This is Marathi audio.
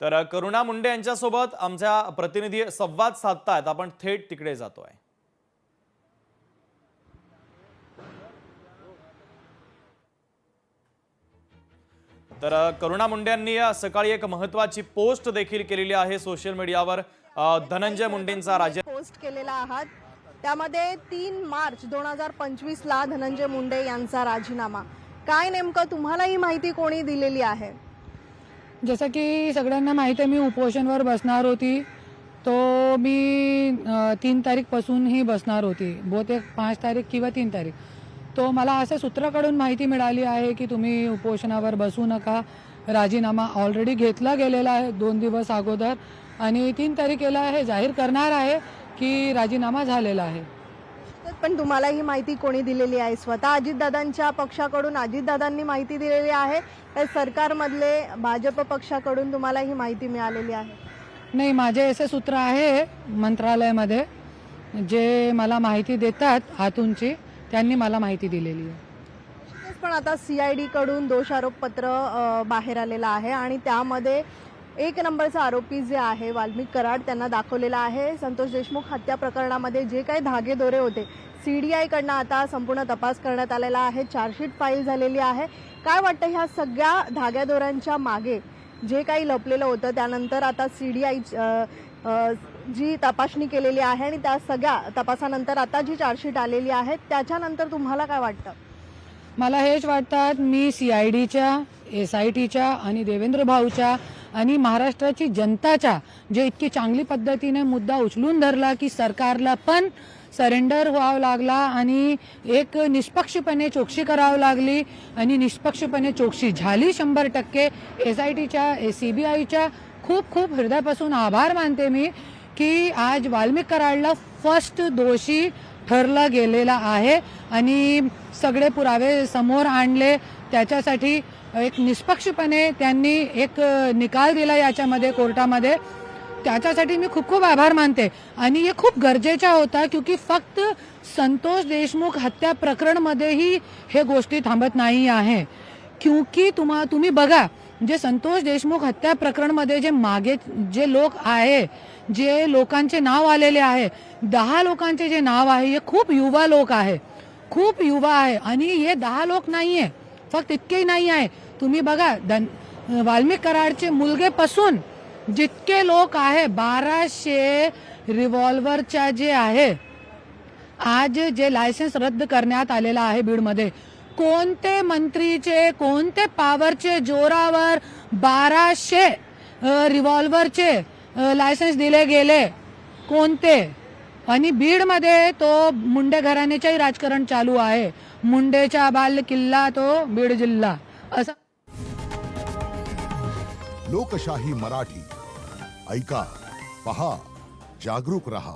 तर करुणा मुंडे यांच्यासोबत आमचा प्रतिनिधी संवाद साधतायत। आपण थेट तिकडे जातोय। तर करुणा मुंडे यांनी सकाळी एक महत्त्वाची पोस्ट देखील केलेली आहे सोशल मीडियावर। धनंजय मुंडेंचा पोस्ट केलेला आहात, त्यामध्ये 3 मार्च 2025 ला धनंजय मुंडे यांचा राजीनामा। काय नेमकं तुम्हाला ही माहिती कोणी दिलेली आहे? जसं की सगळ्यांना माहिती आहे, मी उपोषणवर बसणार होती। तो मी 3 तारीखपासून ही बसणार होती, बहुतेक 5 तारीख किंवा 3 तारीख। तो मला असं सूत्राकडून माहिती मिळाली आहे की तुम्ही उपोषणावर बसू नका, राजीनामा ऑलरेडी घेतला गेलेला आहे 2 दिवस अगोदर आणि 3 तारखेला हे जाहीर करणार आहे की राजीनामा झालेला आहे। पण तुम्हाला ही माहिती कोणी दिलेली आहे? स्वतः अजितदादांच्या पक्षाकडून अजितदादांनी माहिती दिलेली आहे का सरकारमधले भाजप पक्षाकडून तुम्हाला ही माहिती मिळालेली आहे? नाही, माझे असे सूत्र आहे मंत्रालयामध्ये जे मला माहिती देतात आतूनची, त्यांनी मला माहिती दिलेली आहे। पण आता सीआयडी कडून दोषारोपपत्र बाहेर आलेला आहे आणि त्यामध्ये 1 नंबरचा आरोपी जे आहे वाल्मिक कराड त्यांना दाखवलेला आहे संतोष देशमुख हत्या प्रकरणामध्ये जे काही धागेदोरे होते। सीडीआय कडनं आता संपूर्ण तपास करण्यात आलेला आहे, चार्जशीट फाईल झालेली आहे। काय वाटतं ह्या सगळ्या धाग्यादोऱ्यांच्या मागे जे काही लपलेलं होतं, त्यानंतर आता सीडीआय जी तपासणी केलेली आहे आणि त्या सगळ्या तपासानंतर आता जी चार्जशीट आलेली आहे, त्याच्यानंतर तुम्हाला काय वाटतं? मला हेच वाटतात, मी सीआयडीच्या, एसआयटीच्या आणि देवेंद्र भाऊच्या आणि महाराष्ट्राची जनताच्या जे इतकी चांगली पद्धतीने मुद्दा उचलून धरला की सरकारला पण सरेंडर व्हावं लागला आणि एक निष्पक्षपणे चौकशी करावी लागली आणि निष्पक्षपणे चौकशी झाली 100%। एसआयटीच्या, सीबीआयच्या खूप खूप हृदयापासून आभार मानते मी की आज वाल्मिक कराडला फर्स्ट दोषी ठरला गेलेला आहे आणि सगळे पुरावे समोर आणले। त्याच्यासाठी एक निष्पक्षपणे त्यांनी एक निकाल दिला याच्यामध्ये कोर्टामध्ये, त्याच्यासाठी मी खूप खूप आभार मानते। आणि हे खूप गरजेचा होता क्योंकि फक्त संतोष देशमुख हत्या प्रकरणमध्येही हे गोष्टी थांबत नाही आहे। क्योंकि तुम्ही बघा, जे संतोष देशमुख हत्या प्रकरणमध्ये जे मागे जे लोक आहे, जे लोकांचे नाव आलेले आहे, 10 लोकांचे जे नाव आहे, हे खूप युवा लोक आहे, खूप युवा आहे आणि हे 10 लोक नाही आहे, फक्त इतकेही नाही आहे। तुम्ही बघा, वाल्मिक कराडचे मुलगेपासून जितके लोक आहे, 1200 रिव्हॉल्व्हरच्या जे आहे, आज जे लायसेन्स रद्द करण्यात आलेला आहे बीडमध्ये, कोणते मंत्रीचे, कोणते पावरचे जोरावर 1200 रिव्हॉल्व्हरचे लायसेन्स दिले गेले, कोणते? आणि बीडमध्ये तो मुंडे घराण्याचेही राजकारण चालू आहे। मुंडेचा बाल किल्ला तो बीड जिल्हा असा। लोकशाही मराठी ऐका, पहा, जागरूक रहा।